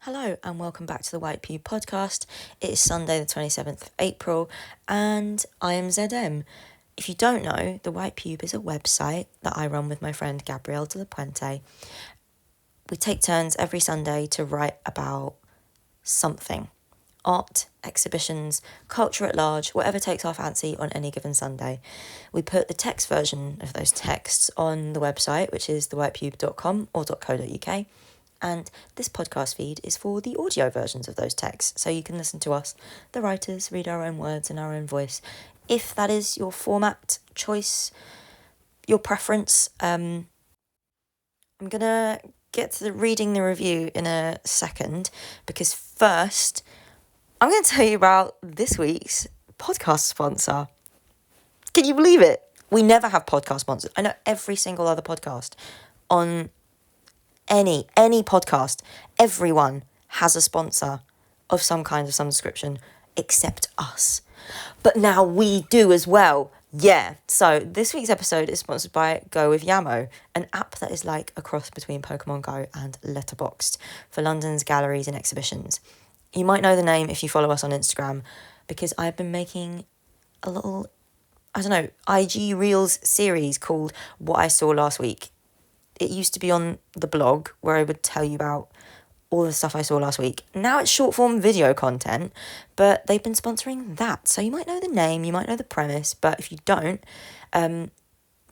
Hello and welcome back to the White Pew podcast. It is Sunday the 27th of April and I am ZM. If you don't know, the White Pew is a website that I run with my friend Gabrielle de la Puente. We take turns every Sunday to write about something. Art, exhibitions, culture at large, whatever takes our fancy on any given Sunday. We put the text version of those texts on the website, which is thewhitepube.com or .co.uk. And this podcast feed is for the audio versions of those texts, so you can listen to us, the writers, read our own words in our own voice. If that is your format choice, your preference, I'm going to get to reading the review in a second, because first, I'm going to tell you about this week's podcast sponsor. Can you believe it? We never have podcast sponsors. I know every single other podcast on any podcast, everyone has a sponsor of some kind of some description except us. But now we do as well. Yeah. So this week's episode is sponsored by Go with Yamo, an app that is like a cross between Pokemon Go and Letterboxd for London's galleries and exhibitions. You might know the name if you follow us on Instagram, because I've been making a little, IG Reels series called What I Saw Last Week. It used to be on the blog where I would tell you about all the stuff I saw last week. Now it's short form video content, but they've been sponsoring that. So you might know the name, you might know the premise, but if you don't,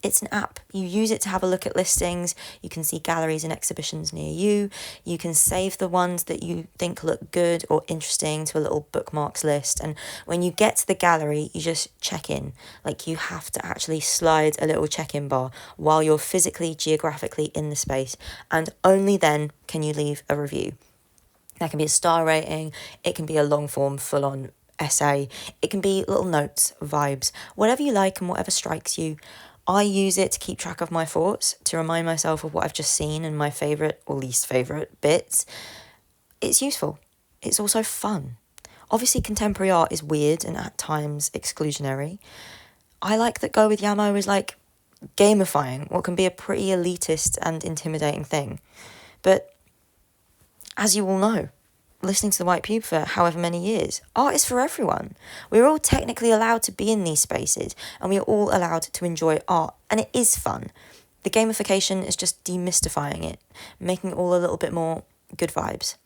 it's an app. You use it to have a look at listings. You can see galleries and exhibitions near you. You can save the ones that you think look good or interesting to a little bookmarks list. And when you get to the gallery, you just check in. Like, you have to actually slide a little check-in bar while you're physically, geographically in the space. And only then can you leave a review. That can be a star rating. It can be a long-form, full-on essay. It can be little notes, vibes, whatever you like and whatever strikes you. I use it to keep track of my thoughts, to remind myself of what I've just seen and my favourite or least favourite bits. It's useful. It's also fun. Obviously, contemporary art is weird and at times exclusionary. I like that Go with Yamo is like gamifying what can be a pretty elitist and intimidating thing. But as you all know, listening to the White Pew for however many years, art is for everyone. We're all technically allowed to be in these spaces and we are all allowed to enjoy art, and it is fun. The gamification is just demystifying it, making it all a little bit more good vibes.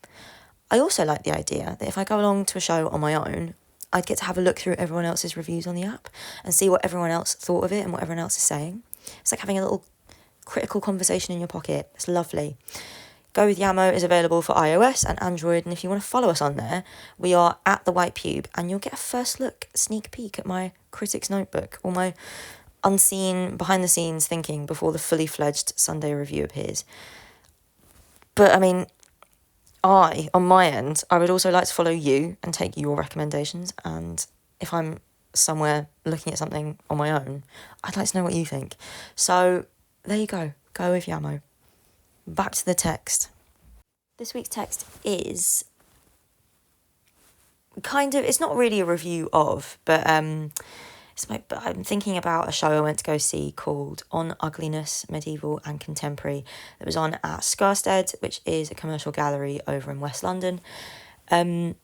I also like the idea that if I go along to a show on my own, I'd get to have a look through everyone else's reviews on the app and see what everyone else thought of it and what everyone else is saying. It's like having a little critical conversation in your pocket. It's lovely. Go with Yamo is available for iOS and Android, and if you want to follow us on there, we are at the White Pube, and you'll get a first look, sneak peek at my critic's notebook, or my unseen, behind-the-scenes thinking before the fully fledged Sunday review appears. But, I mean, on my end, I would also like to follow you and take your recommendations, and if I'm somewhere looking at something on my own, I'd like to know what you think. So, there you go. Go with Yamo. Back to the text. This week's text is it's not really a review of, but I'm thinking about a show I went to go see called On Ugliness, Medieval and Contemporary, that was on at Skarstedt, which is a commercial gallery over in West London. I'll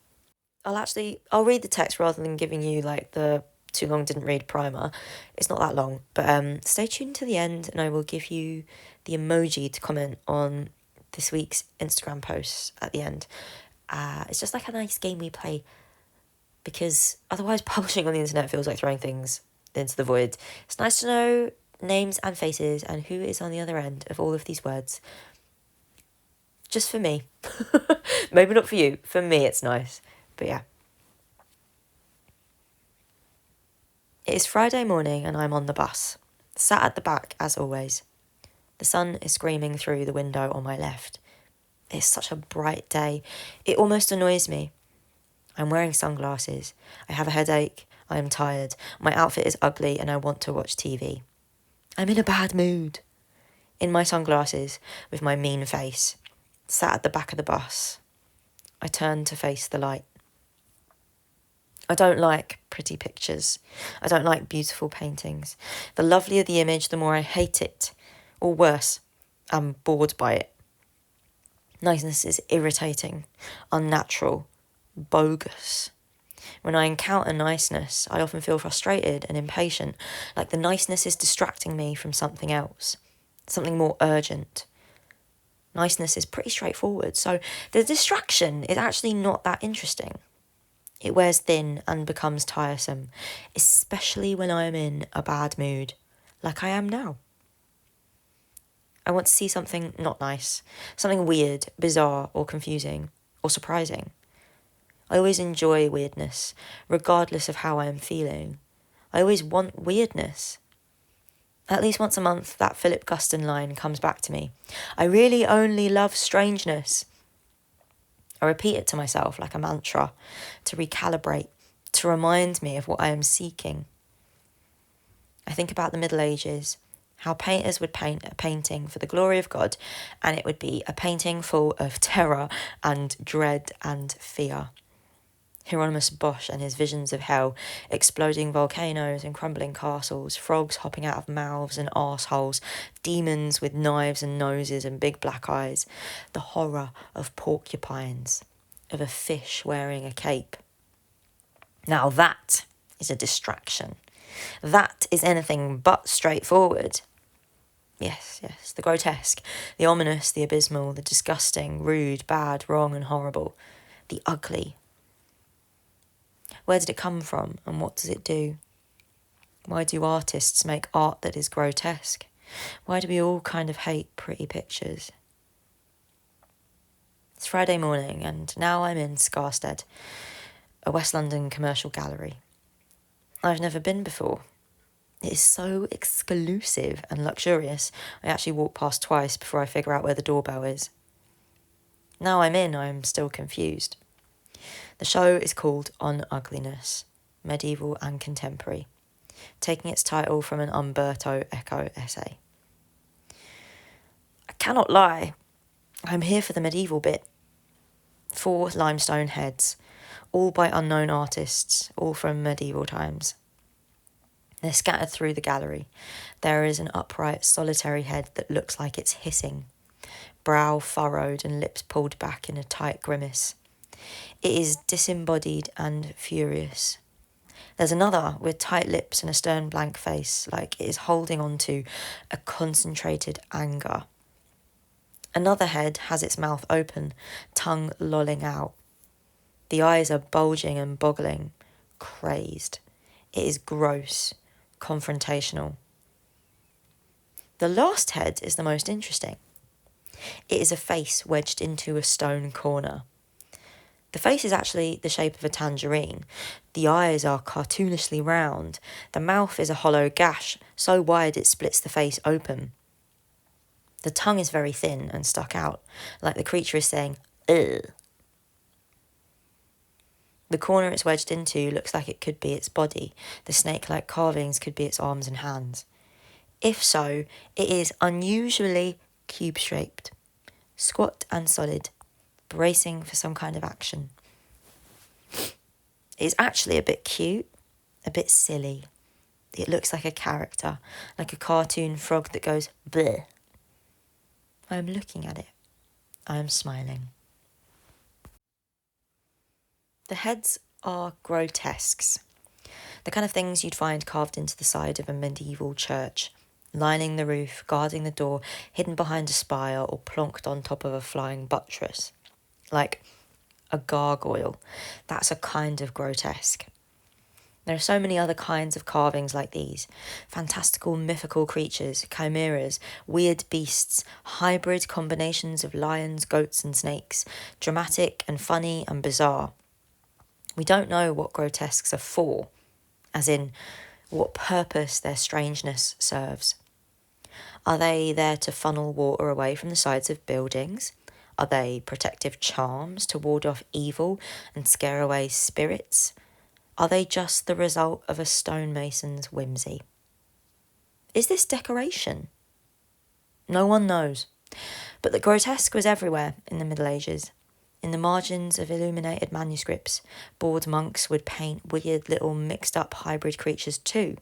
read the text rather than giving you like the too long didn't read primer. It's not that long, but stay tuned to the end and I will give you the emoji to comment on this week's Instagram post at the end. It's just like a nice game we play, because otherwise publishing on the internet feels like throwing things into the void. It's nice to know names and faces and who is on the other end of all of these words. Just for me. Maybe not for you. For me it's nice. But yeah. It is Friday morning and I'm on the bus, sat at the back as always. The sun is screaming through the window on my left. It's such a bright day. It almost annoys me. I'm wearing sunglasses. I have a headache. I am tired. My outfit is ugly and I want to watch TV. I'm in a bad mood. In my sunglasses, with my mean face, sat at the back of the bus. I turn to face the light. I don't like pretty pictures. I don't like beautiful paintings. The lovelier the image, the more I hate it. Or worse, I'm bored by it. Niceness is irritating, unnatural, bogus. When I encounter niceness, I often feel frustrated and impatient, like the niceness is distracting me from something else, something more urgent. Niceness is pretty straightforward, so the distraction is actually not that interesting. It wears thin and becomes tiresome, especially when I am in a bad mood, like I am now. I want to see something not nice, something weird, bizarre, or confusing, or surprising. I always enjoy weirdness, regardless of how I am feeling. I always want weirdness. At least once a month, that Philip Guston line comes back to me. I really only love strangeness. I repeat it to myself like a mantra, to recalibrate, to remind me of what I am seeking. I think about the Middle Ages, how painters would paint a painting for the glory of God, and it would be a painting full of terror and dread and fear. Hieronymus Bosch and his visions of hell, exploding volcanoes and crumbling castles, frogs hopping out of mouths and arseholes, demons with knives and noses and big black eyes, the horror of porcupines, of a fish wearing a cape. Now that is a distraction. That is anything but straightforward. Yes, the grotesque, the ominous, the abysmal, the disgusting, rude, bad, wrong and horrible, the ugly. Where did it come from and what does it do? Why do artists make art that is grotesque? Why do we all kind of hate pretty pictures? It's Friday morning and now I'm in Skarstedt, a West London commercial gallery. I've never been before. It is so exclusive and luxurious, I actually walk past twice before I figure out where the doorbell is. Now I'm still confused. The show is called On Ugliness, Medieval and Contemporary, taking its title from an Umberto Eco essay. I cannot lie, I'm here for the medieval bit. 4 limestone heads, all by unknown artists, all from medieval times. They're scattered through the gallery. There is an upright, solitary head that looks like it's hissing, brow furrowed and lips pulled back in a tight grimace. It is disembodied and furious. There's another with tight lips and a stern blank face, like it is holding on to a concentrated anger. Another head has its mouth open, tongue lolling out. The eyes are bulging and boggling, crazed. It is gross, confrontational. The last head is the most interesting. It is a face wedged into a stone corner. The face is actually the shape of a tangerine. The eyes are cartoonishly round. The mouth is a hollow gash, so wide it splits the face open. The tongue is very thin and stuck out, like the creature is saying, ugh. The corner it's wedged into looks like it could be its body. The snake-like carvings could be its arms and hands. If so, it is unusually cube-shaped, squat and solid, bracing for some kind of action. It is actually a bit cute, a bit silly. It looks like a character, like a cartoon frog that goes bleh. I am looking at it. I am smiling. The heads are grotesques. The kind of things you'd find carved into the side of a medieval church, lining the roof, guarding the door, hidden behind a spire or plonked on top of a flying buttress. Like a gargoyle. That's a kind of grotesque. There are so many other kinds of carvings like these. Fantastical, mythical creatures, chimeras, weird beasts, hybrid combinations of lions, goats and snakes, dramatic and funny and bizarre. We don't know what grotesques are for, as in what purpose their strangeness serves. Are they there to funnel water away from the sides of buildings? Are they protective charms to ward off evil and scare away spirits? Are they just the result of a stonemason's whimsy? Is this decoration? No one knows. But the grotesque was everywhere in the Middle Ages. In the margins of illuminated manuscripts, bored monks would paint weird little mixed-up hybrid creatures too.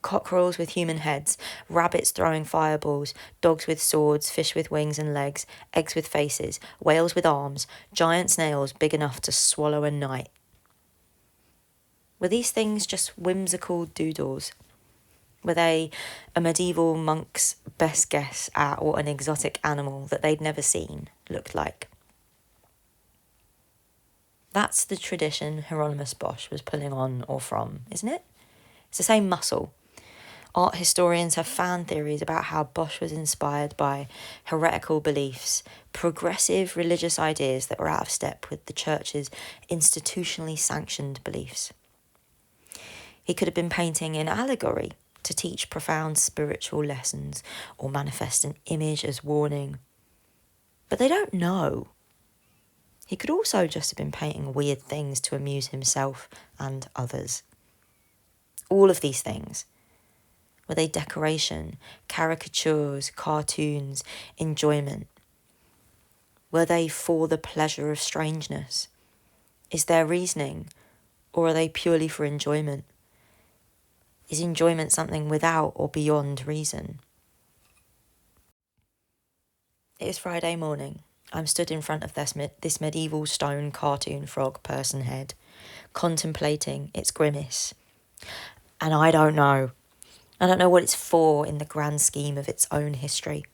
Cockerels with human heads, rabbits throwing fireballs, dogs with swords, fish with wings and legs, eggs with faces, whales with arms, giant snails big enough to swallow a knight. Were these things just whimsical doodles? Were they a medieval monk's best guess at what an exotic animal that they'd never seen looked like? That's the tradition Hieronymus Bosch was pulling on or from, isn't it? It's the same muscle. Art historians have fan theories about how Bosch was inspired by heretical beliefs, progressive religious ideas that were out of step with the church's institutionally sanctioned beliefs. He could have been painting in allegory to teach profound spiritual lessons or manifest an image as warning. But they don't know. He could also just have been painting weird things to amuse himself and others. All of these things, were they decoration, caricatures, cartoons, enjoyment? Were they for the pleasure of strangeness? Is there reasoning, or are they purely for enjoyment? Is enjoyment something without or beyond reason? It is Friday morning. I'm stood in front of this medieval stone cartoon frog person head, contemplating its grimace. And I don't know. I don't know what it's for in the grand scheme of its own history.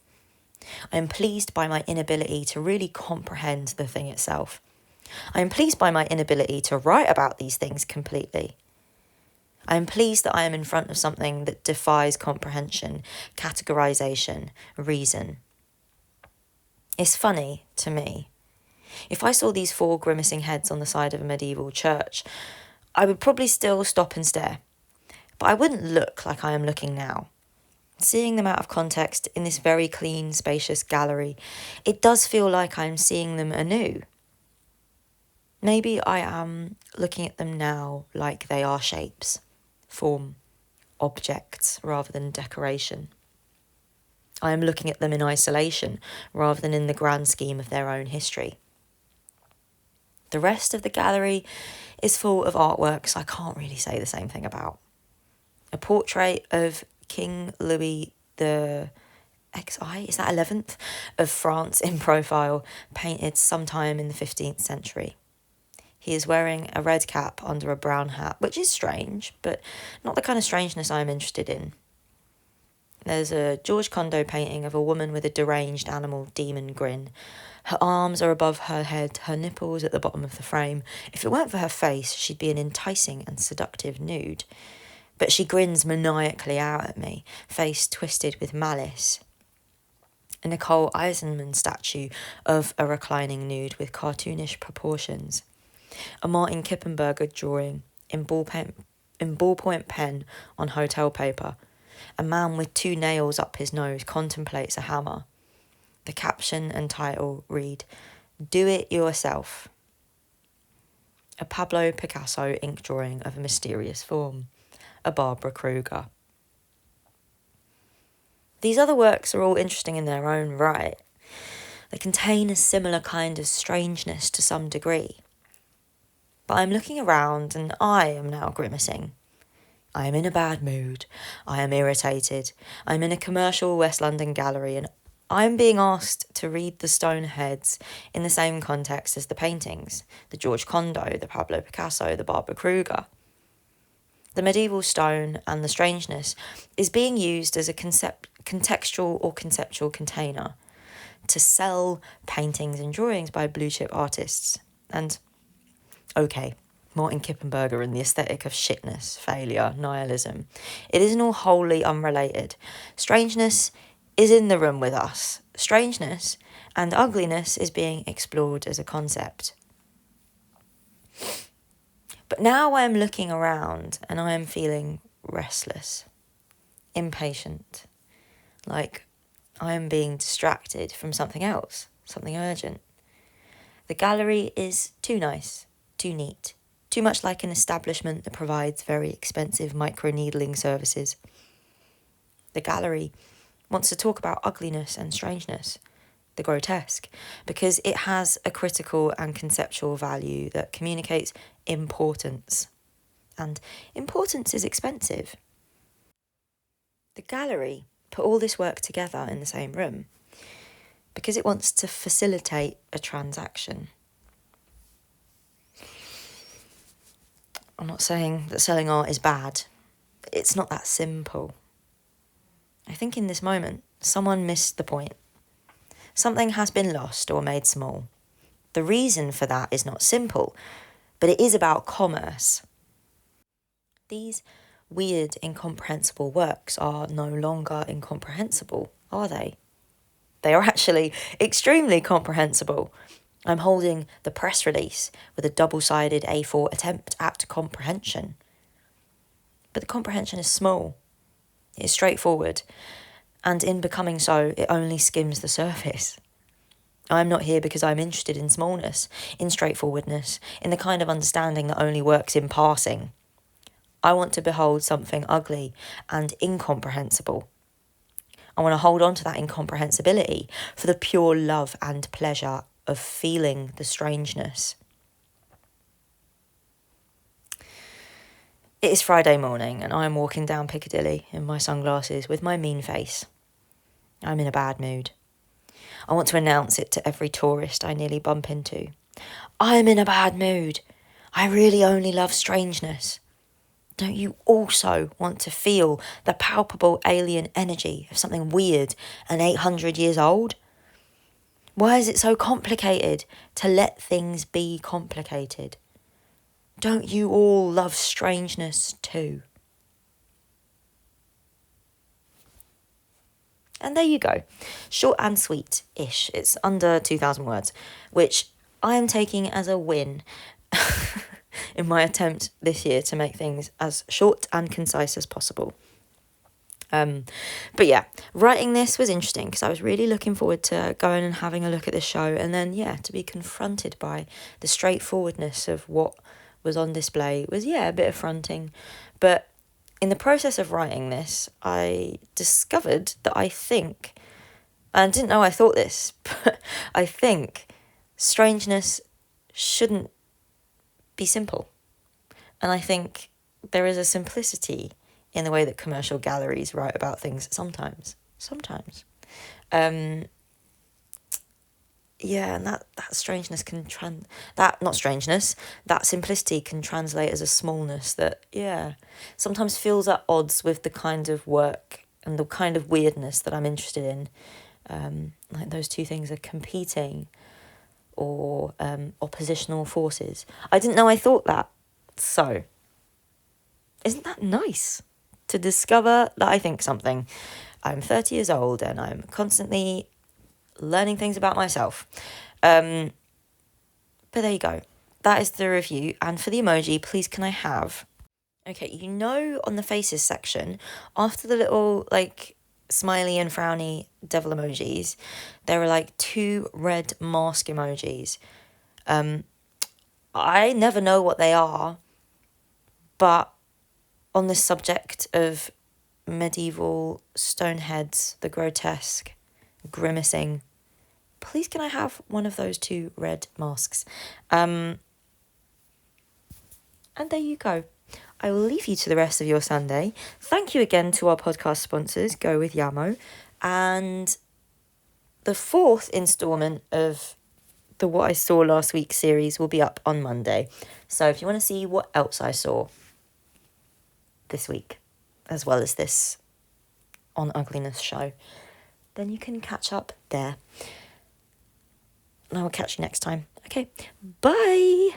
I am pleased by my inability to really comprehend the thing itself. I am pleased by my inability to write about these things completely. I am pleased that I am in front of something that defies comprehension, categorization, reason. It's funny to me. If I saw these four grimacing heads on the side of a medieval church, I would probably still stop and stare. But I wouldn't look like I am looking now. Seeing them out of context in this very clean, spacious gallery, it does feel like I'm seeing them anew. Maybe I am looking at them now like they are shapes, form, objects, rather than decoration. I am looking at them in isolation, rather than in the grand scheme of their own history. The rest of the gallery is full of artworks I can't really say the same thing about. A portrait of King Louis the XI, is that 11th, of France in profile, painted sometime in the 15th century. He is wearing a red cap under a brown hat, which is strange, but not the kind of strangeness I'm interested in. There's a George Condo painting of a woman with a deranged animal demon grin. Her arms are above her head, her nipples at the bottom of the frame. If it weren't for her face, she'd be an enticing and seductive nude. But she grins maniacally out at me, face twisted with malice. A Nicole Eisenman statue of a reclining nude with cartoonish proportions. A Martin Kippenberger drawing in ballpoint pen on hotel paper. A man with 2 nails up his nose contemplates a hammer. The caption and title read, "Do it yourself." A Pablo Picasso ink drawing of a mysterious form. A Barbara Kruger. These other works are all interesting in their own right. They contain a similar kind of strangeness to some degree. But I'm looking around and I am now grimacing. I am in a bad mood. I am irritated. I'm in a commercial West London gallery and I'm being asked to read the stone heads in the same context as the paintings, the George Condo, the Pablo Picasso, the Barbara Kruger. The medieval stone and the strangeness is being used as a contextual or conceptual container to sell paintings and drawings by blue chip artists. And, okay, Martin Kippenberger and the aesthetic of shitness, failure, nihilism. It isn't all wholly unrelated. Strangeness is in the room with us. Strangeness and ugliness is being explored as a concept. But now I am looking around and I am feeling restless, impatient, like I am being distracted from something else, something urgent. The gallery is too nice, too neat, too much like an establishment that provides very expensive microneedling services. The gallery wants to talk about ugliness and strangeness, the grotesque, because it has a critical and conceptual value that communicates importance. And importance is expensive. The gallery put all this work together in the same room because it wants to facilitate a transaction. I'm not saying that selling art is bad. It's not that simple. I think in this moment, someone missed the point. Something has been lost or made small. The reason for that is not simple, but it is about commerce. These weird, incomprehensible works are no longer incomprehensible, are they? They are actually extremely comprehensible. I'm holding the press release with a double-sided A4 attempt at comprehension. But the comprehension is small. It is straightforward. And in becoming so, it only skims the surface. I'm not here because I'm interested in smallness, in straightforwardness, in the kind of understanding that only works in passing. I want to behold something ugly and incomprehensible. I want to hold on to that incomprehensibility for the pure love and pleasure of feeling the strangeness. It is Friday morning and I'm walking down Piccadilly in my sunglasses with my mean face. I'm in a bad mood. I want to announce it to every tourist I nearly bump into. I'm in a bad mood. I really only love strangeness. Don't you also want to feel the palpable alien energy of something weird and 800 years old? Why is it so complicated to let things be complicated? Don't you all love strangeness too? And there you go. Short and sweet-ish. It's under 2,000 words, which I am taking as a win in my attempt this year to make things as short and concise as possible. But yeah, writing this was interesting because I was really looking forward to going and having a look at this show and then, to be confronted by the straightforwardness of what was on display was, a bit affronting. But in the process of writing this, I discovered that I didn't know I thought this, but I think strangeness shouldn't be simple. And I think there is a simplicity in the way that commercial galleries write about things sometimes. And that strangeness that simplicity can translate as a smallness that, sometimes feels at odds with the kind of work and the kind of weirdness that I'm interested in. Like those two things are competing or oppositional forces. I didn't know I thought that. So, isn't that nice to discover that I think something? I'm 30 years old and I'm constantly learning things about myself. But there you go. That is the review. And for the emoji, please can I have... Okay, on the faces section, after the little, smiley and frowny devil emojis, there are, 2 red mask emojis. I never know what they are, but on the subject of medieval stone heads, the grotesque, grimacing, please can I have one of those 2 red masks? And there you go. I will leave you to the rest of your Sunday. Thank you again to our podcast sponsors, Go With Yamo. And the 4th instalment of the What I Saw Last Week series will be up on Monday. So if you want to see what else I saw this week, as well as this On Ugliness show, then you can catch up there. And I will catch you next time. Okay, bye!